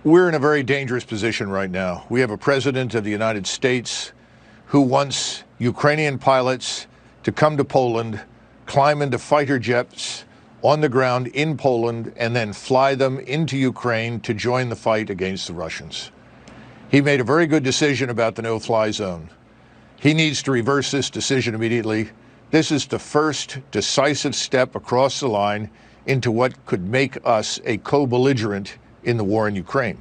We're in a very dangerous position right now. We have a president of the United States who wants Ukrainian pilots to come to Poland, climb into fighter jets on the ground in Poland, and then fly them into Ukraine to join the fight against the Russians. He made a very good decision about the no-fly zone. He needs to reverse this decision immediately. This is the first decisive step across the line into what could make us a co-belligerent in the war in Ukraine.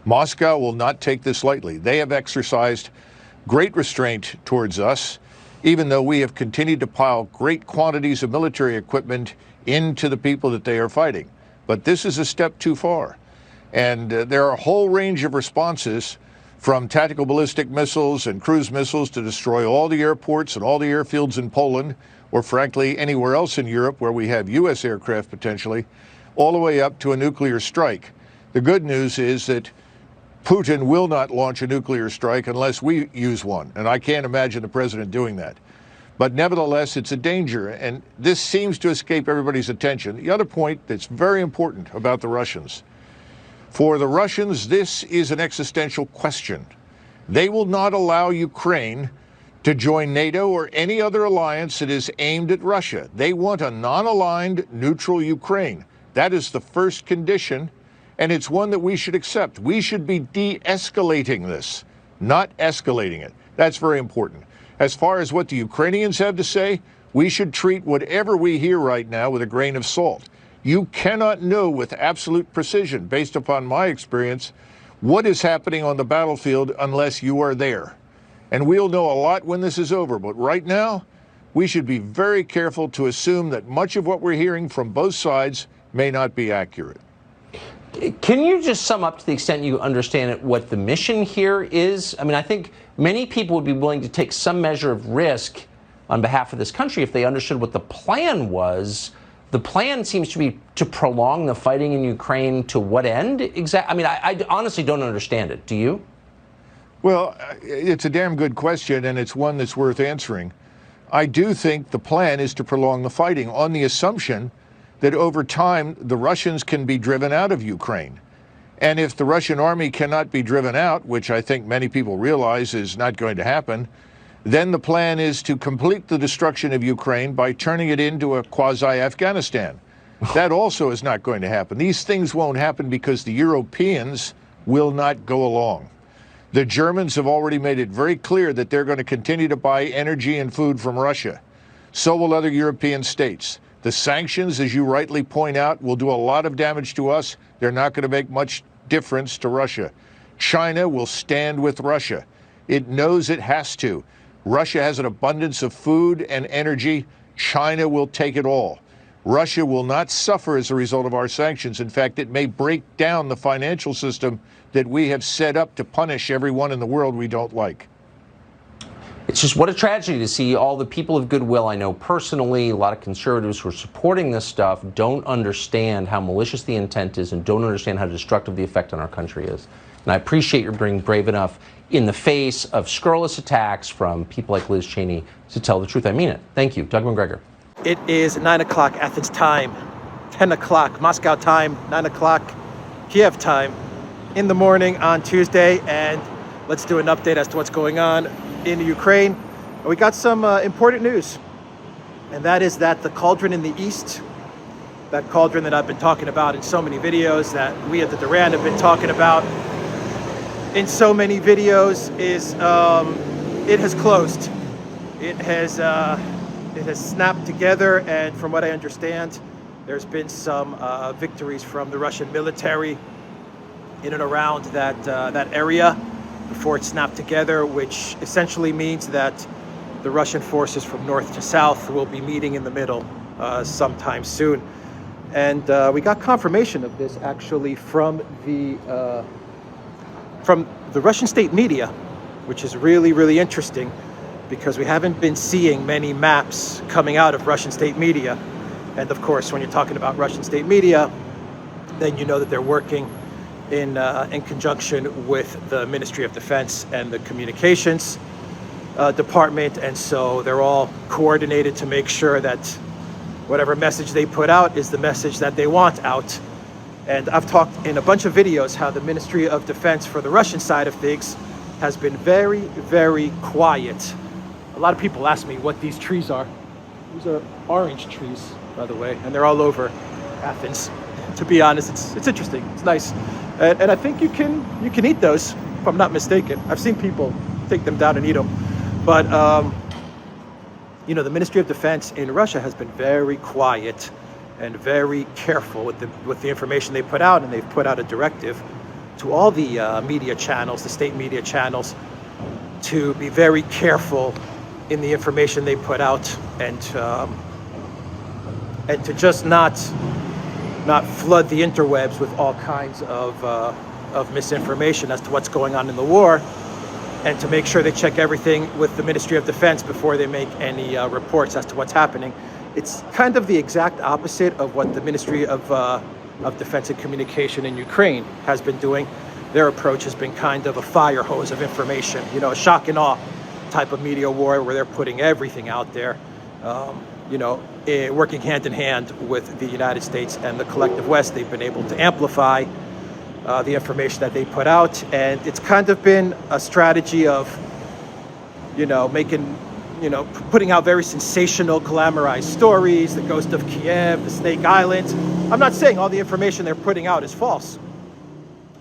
Moscow will not take this lightly. They have exercised great restraint towards us, even though we have continued to pile great quantities of military equipment into the people that they are fighting. But this is a step too far. And there are a whole range of responses, from tactical ballistic missiles and cruise missiles to destroy all the airports and all the airfields in Poland, or frankly anywhere else in Europe where we have U.S. aircraft potentially, all the way up to a nuclear strike. The good news is that Putin will not launch a nuclear strike unless we use one, and I can't imagine the president doing that. But nevertheless, it's a danger, and this seems to escape everybody's attention. The other point that's very important about the Russians: for the Russians, this is an existential question. They will not allow Ukraine to join NATO or any other alliance that is aimed at Russia. They want a non-aligned, neutral Ukraine. That is the first condition, and it's one that we should accept. We should be de-escalating this, not escalating it. That's very important. As far as what the Ukrainians have to say, we should treat whatever we hear right now with a grain of salt. You cannot know with absolute precision, based upon my experience, what is happening on the battlefield unless you are there. And we'll know a lot when this is over. But right now, we should be very careful to assume that much of what we're hearing from both sides may not be accurate. Can you just sum up, to the extent you understand it, what the mission here is? I mean, I think many people would be willing to take some measure of risk on behalf of this country if they understood what the plan was. The plan seems to be to prolong the fighting in Ukraine to what end exactly? I mean, I honestly don't understand it. Do you? Well, it's a damn good question, and it's one that's worth answering. I do think the plan is to prolong the fighting on the assumption that over time the Russians can be driven out of Ukraine. And if the Russian army cannot be driven out, which I think many people realize is not going to happen, then the plan is to complete the destruction of Ukraine by turning it into a quasi-Afghanistan. That also is not going to happen. These things won't happen because the Europeans will not go along. The Germans have already made it very clear that they're going to continue to buy energy and food from Russia. So will other European states. The sanctions, as you rightly point out, will do a lot of damage to us. They're not going to make much difference to Russia. China will stand with Russia. It knows it has to. Russia has an abundance of food and energy. China will take it all. Russia will not suffer as a result of our sanctions. In fact, it may break down the financial system that we have set up to punish everyone in the world we don't like. It's just what a tragedy to see all the people of goodwill I know personally, a lot of conservatives who are supporting this stuff, don't understand how malicious the intent is and don't understand how destructive the effect on our country is. And I appreciate your being brave enough in the face of scurrilous attacks from people like Liz Cheney to tell the truth. I mean it. Thank you. Doug McGregor. It is 9 o'clock Athens time, 10 o'clock Moscow time, 9 o'clock Kiev time in the morning on Tuesday. And let's do an update as to what's going on in Ukraine. We got some important news. And that is that the cauldron in the east, that cauldron that I've been talking about in so many videos, that we at the Duran have been talking about in so many videos, is it has closed. It has snapped together, and from what I understand, there's been some victories from the Russian military in and around that area before it snapped together, which essentially means that the Russian forces from north to south will be meeting in the middle sometime soon. And we got confirmation of this actually from the Russian state media, which is really, really interesting, because we haven't been seeing many maps coming out of Russian state media. And of course, when you're talking about Russian state media, then you know that they're working in conjunction with the Ministry of Defense and the Communications Department. And so they're all coordinated to make sure that whatever message they put out is the message that they want out. And I've talked in a bunch of videos how the Ministry of Defense for the Russian side of things has been very, very quiet. A lot of people ask me what these trees are. These are orange trees, by the way, and they're all over Athens. To be honest, it's interesting. It's nice, and I think you can eat those, if I'm not mistaken. I've seen people take them down and eat them, but you know, the Ministry of Defense in Russia has been very quiet and very careful with the information they put out, and they've put out a directive to all the media channels, the state media channels, to be very careful in the information they put out, and to just not flood the interwebs with all kinds of misinformation as to what's going on in the war, and to make sure they check everything with the Ministry of Defense before they make any reports as to what's happening. It's kind of the exact opposite of what the Ministry of Defense and Communication in Ukraine has been doing. Their approach has been kind of a fire hose of information, you know, a shock and awe type of media war where they're putting everything out there, you know, working hand in hand with the United States and the collective West. They've been able to amplify the information that they put out, and it's kind of been a strategy of, you know, putting out very sensational, glamorized stories, the ghost of Kiev, the Snake Islands. I'm not saying all the information they're putting out is false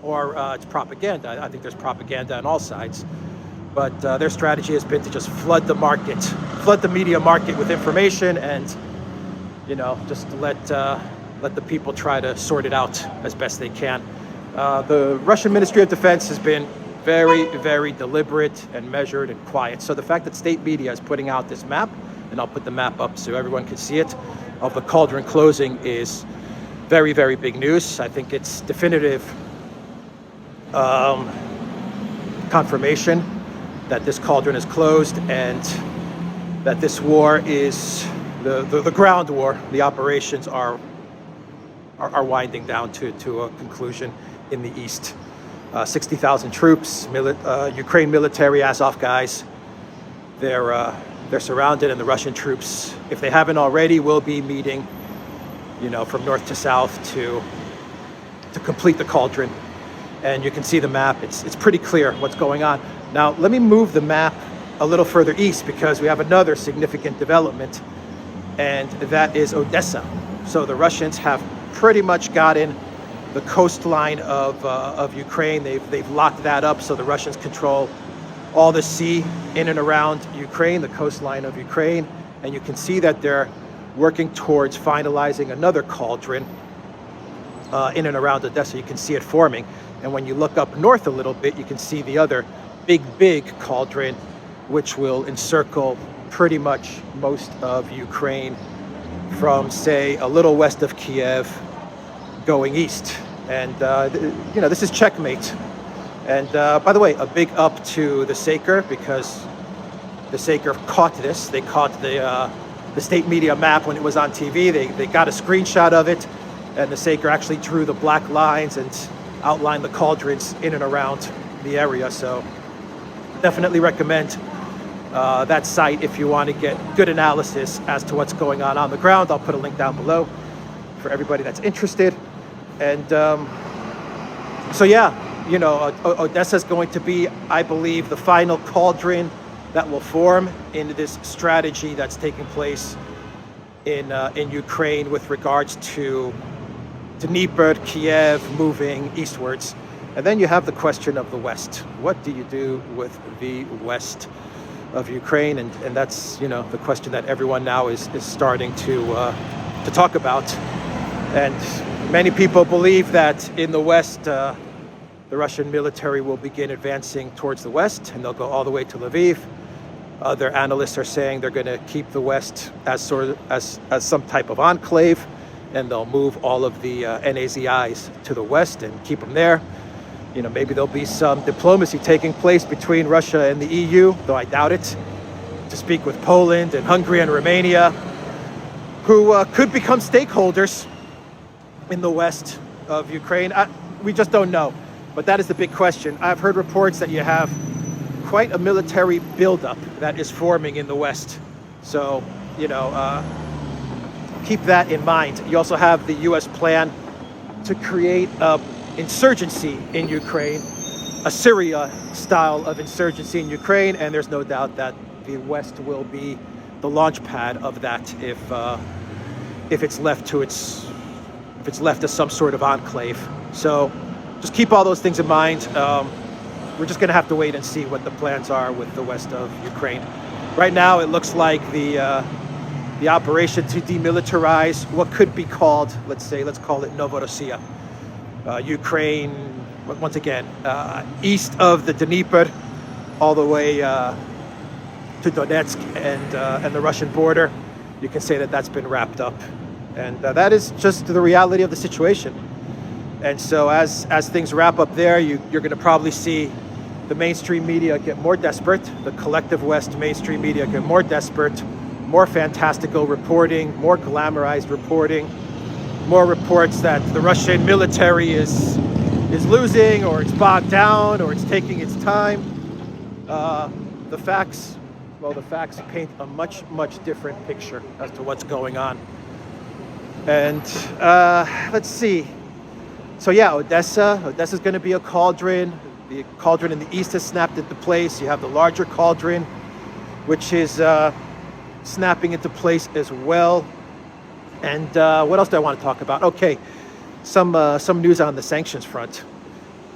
or it's propaganda. I think there's propaganda on all sides. But their strategy has been to just flood the market, flood the media market with information, and, you know, just let the people try to sort it out as best they can. The Russian Ministry of Defense has been very, very deliberate and measured and quiet. So the fact that state media is putting out this map, and I'll put the map up so everyone can see it, of the cauldron closing is very, very big news. I think it's definitive confirmation that this cauldron is closed, and that this war is the ground war. The operations are winding down to a conclusion in the east. 60,000 troops, Ukraine military, Azov guys. They're surrounded, and the Russian troops, if they haven't already, will be meeting, you know, from north to south to complete the cauldron. And you can see the map. It's pretty clear what's going on. Now, let me move the map a little further east, because we have another significant development, and that is Odessa. So the Russians have pretty much gotten the coastline of Ukraine. They've locked that up, so the Russians control all the sea in and around Ukraine, the coastline of Ukraine. And you can see that they're working towards finalizing another cauldron in and around Odessa. You can see it forming. And when you look up north a little bit, you can see the other big cauldron, which will encircle pretty much most of Ukraine from, say, a little west of Kiev going east. And you know, this is checkmate. And by the way, a big up to the Saker, because the Saker caught this. They caught the state media map when it was on TV. They got a screenshot of it, and the Saker actually drew the black lines and outlined the cauldrons in and around the area. So definitely recommend that site if you want to get good analysis as to what's going on the ground. I'll put a link down below for everybody that's interested. And so yeah, you know, Odessa is going to be, I believe, the final cauldron that will form in this strategy that's taking place in Ukraine with regards to Dnipro, Kiev, moving eastwards. And then you have the question of the West. What do you do with the West of Ukraine? And that's, you know, the question that everyone now is starting to talk about. And many people believe that in the West, the Russian military will begin advancing towards the West, and they'll go all the way to Lviv. Other analysts are saying they're going to keep the West as some type of enclave, and they'll move all of the NAZIs to the West and keep them there. You know, maybe there'll be some diplomacy taking place between Russia and the EU, though I doubt it, to speak with Poland and Hungary and Romania, who could become stakeholders in the west of Ukraine. We just don't know, but that is the big question. I've heard reports that you have quite a military buildup that is forming in the West. So, you know, keep that in mind. You also have the U.S. plan to create an insurgency in Ukraine, a Syria style of insurgency in Ukraine, and there's no doubt that the West will be the launch pad of that if it's left as some sort of enclave. So just keep all those things in mind. We're just going to have to wait and see what the plans are with the west of Ukraine. Right now, it looks like the operation to demilitarize what could be called, let's call it Novorossiya, Ukraine, once again, east of the Dnieper, all the way to Donetsk and the Russian border. You can say that that's been wrapped up, and that is just the reality of the situation. And so as things wrap up there, you're going to probably see the mainstream media get more desperate, the collective West mainstream media get more desperate, more fantastical reporting, more glamorized reporting, more reports that the Russian military is losing, or it's bogged down, or it's taking its time. The facts paint a much, much different picture as to what's going on. And let's see. So yeah, Odessa's going to be a cauldron. The cauldron in the east has snapped into place. You have the larger cauldron, which is snapping into place as well. And what else do I want to talk about? Okay, some news on the sanctions front.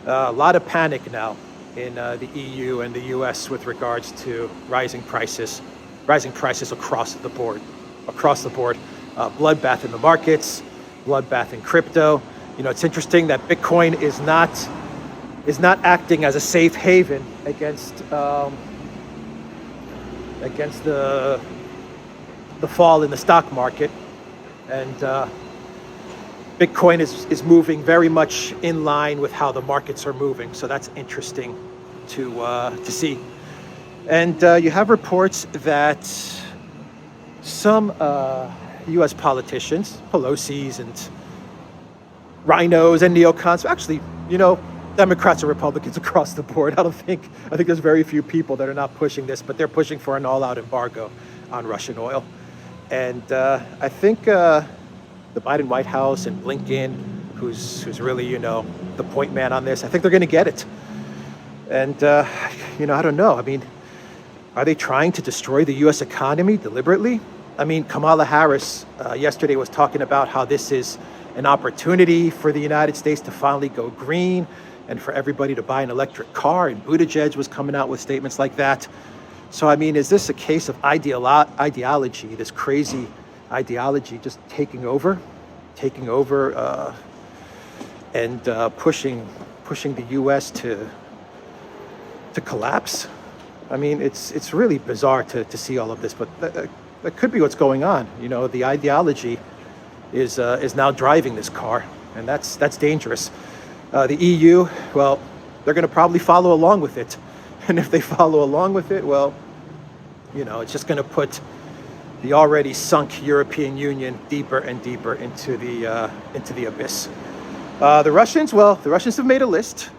A lot of panic now in the EU and the US with regards to rising prices across the board. Bloodbath in the markets, bloodbath in crypto. You know, it's interesting that Bitcoin is not acting as a safe haven against the fall in the stock market, and Bitcoin is moving very much in line with how the markets are moving. So that's interesting to see. And you have reports that some U.S. politicians, Pelosi's and rhinos and neocons, actually, you know, Democrats and Republicans across the board. I think there's very few people that are not pushing this, but they're pushing for an all-out embargo on Russian oil. And I think the Biden White House and Blinken, who's really, you know, the point man on this, I think they're going to get it. And, you know, I don't know. I mean, are they trying to destroy the U.S. economy deliberately? I mean, Kamala Harris yesterday was talking about how this is an opportunity for the United States to finally go green and for everybody to buy an electric car. And Buttigieg was coming out with statements like that. So, I mean, is this a case of ideology, this crazy ideology just taking over and pushing the U.S. to collapse? I mean, it's really bizarre to see all of this, but that could be what's going on. You know, the ideology is now driving this car, and that's dangerous. The EU, well, they're going to probably follow along with it, and if they follow along with it, well, you know, it's just going to put the already sunk European Union deeper and deeper into the abyss. The Russians have made a list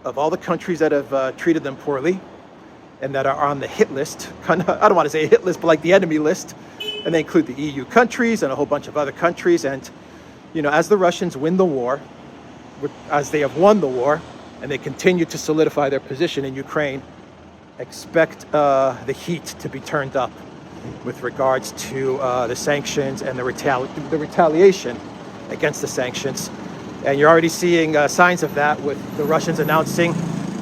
of all the countries that have treated them poorly and that are on the hit list. I don't want to say hit list, but like the enemy list. And they include the EU countries and a whole bunch of other countries. And, you know, as the Russians win the war, as they have won the war, and they continue to solidify their position in Ukraine, expect the heat to be turned up with regards to the sanctions and the retaliation against the sanctions. And you're already seeing signs of that with the Russians announcing,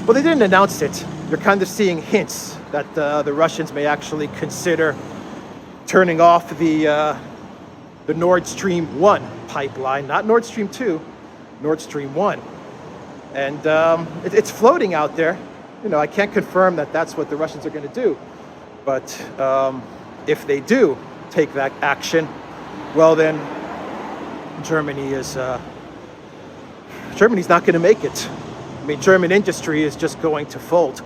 well, they didn't announce it. You're kind of seeing hints that the Russians may actually consider turning off the Nord Stream 1 pipeline, not Nord Stream 2, Nord Stream 1. And it's floating out there. You know, I can't confirm that that's what the Russians are going to do. But if they do take that action, well, then Germany's not going to make it. I mean, German industry is just going to fold.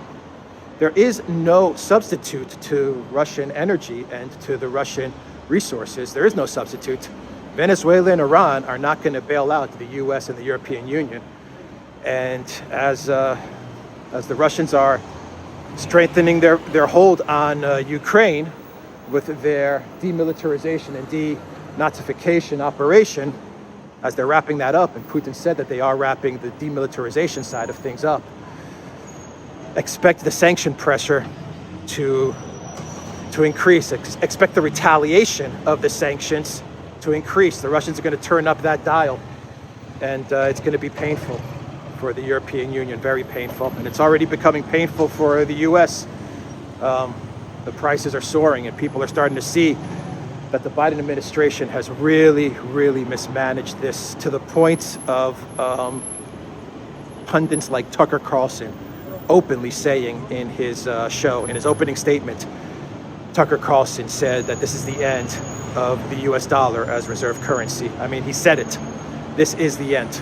There is no substitute to Russian energy and to the Russian resources. There is no substitute. Venezuela and Iran are not going to bail out the U.S. and the European Union. And as the Russians are strengthening their hold on Ukraine with their demilitarization and denazification operation, as they're wrapping that up, and Putin said that they are wrapping the demilitarization side of things up, expect the sanction pressure to increase. Expect the retaliation of the sanctions to increase. The Russians are going to turn up that dial, and it's going to be painful for the European Union, very painful. And it's already becoming painful for the US. The prices are soaring, and people are starting to see that the Biden administration has really, really mismanaged this, to the point of pundits like Tucker Carlson openly saying in his show, in his opening statement, Tucker Carlson said that this is the end of the US dollar as reserve currency. I mean, he said it. This is the end.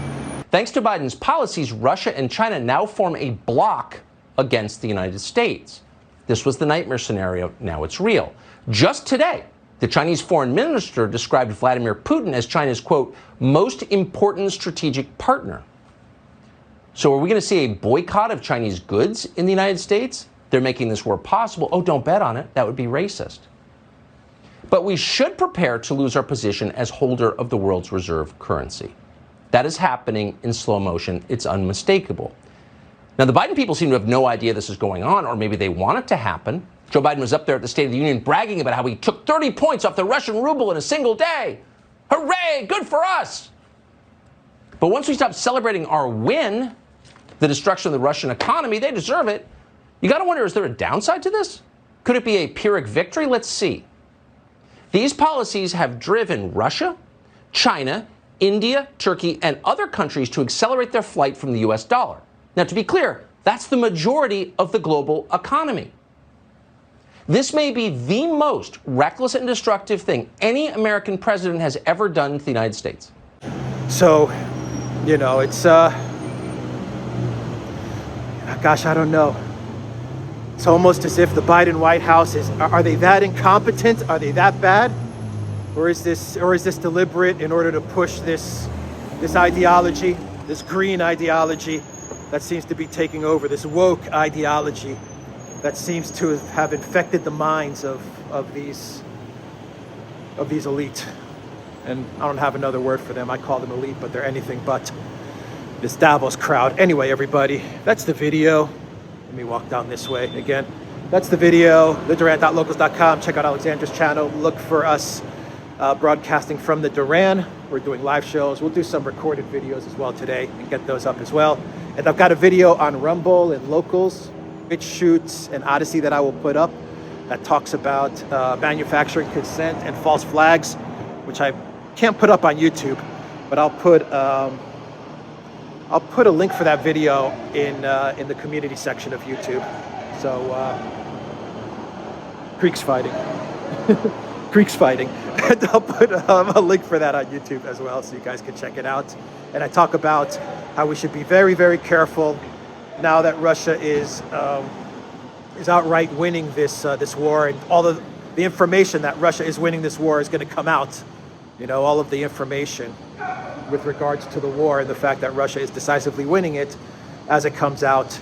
Thanks to Biden's policies, Russia and China now form a bloc against the United States. This was the nightmare scenario. Now it's real. Just today, the Chinese foreign minister described Vladimir Putin as China's, quote, most important strategic partner. So are we going to see a boycott of Chinese goods in the United States? They're making this war possible. Oh, don't bet on it. That would be racist. But we should prepare to lose our position as holder of the world's reserve currency. That is happening in slow motion. It's unmistakable. Now, the Biden people seem to have no idea this is going on, or maybe they want it to happen. Joe Biden was up there at the State of the Union bragging about how he took 30 points off the Russian ruble in a single day. Hooray, good for us. But once we stop celebrating our win, the destruction of the Russian economy, they deserve it. You got to wonder, is there a downside to this? Could it be a Pyrrhic victory? Let's see. These policies have driven Russia, China, India, Turkey, and other countries to accelerate their flight from the US dollar. Now, to be clear, that's the majority of the global economy. This may be the most reckless and destructive thing any American president has ever done to the United States. So, you know, it's, gosh, I don't know. It's almost as if the Biden White House are they that incompetent? Are they that bad? Or is this deliberate in order to push this ideology, this green ideology that seems to be taking over, this woke ideology that seems to have infected the minds of these elite. And I don't have another word for them. I call them elite, but they're anything but this Davos crowd. Anyway, everybody, that's the video. Let me walk down this way again. That's the video, theduran.locals.com. Check out Alexandra's channel. Look for us broadcasting from the Duran. We're doing live shows. We'll do some recorded videos as well today and get those up as well. And I've got a video on Rumble and Locals, BitChute, and ODYSEE that I will put up that talks about manufacturing consent and false flags, which I can't put up on YouTube, but I'll put a link for that video in the community section of YouTube. So, Creeks fighting. Creeks fighting. And I'll put a link for that on YouTube as well, so you guys can check it out. And I talk about how we should be very, very careful now that Russia is outright winning this war, and all the information that Russia is winning this war is going to come out. You know, all of the information with regards to the war and the fact that Russia is decisively winning it as it comes out.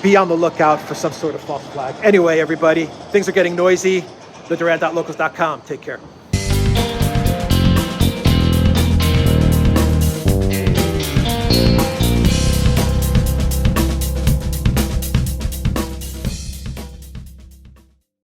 Be on the lookout for some sort of false flag. Anyway, everybody, things are getting noisy. theduran.locals.com. Take care.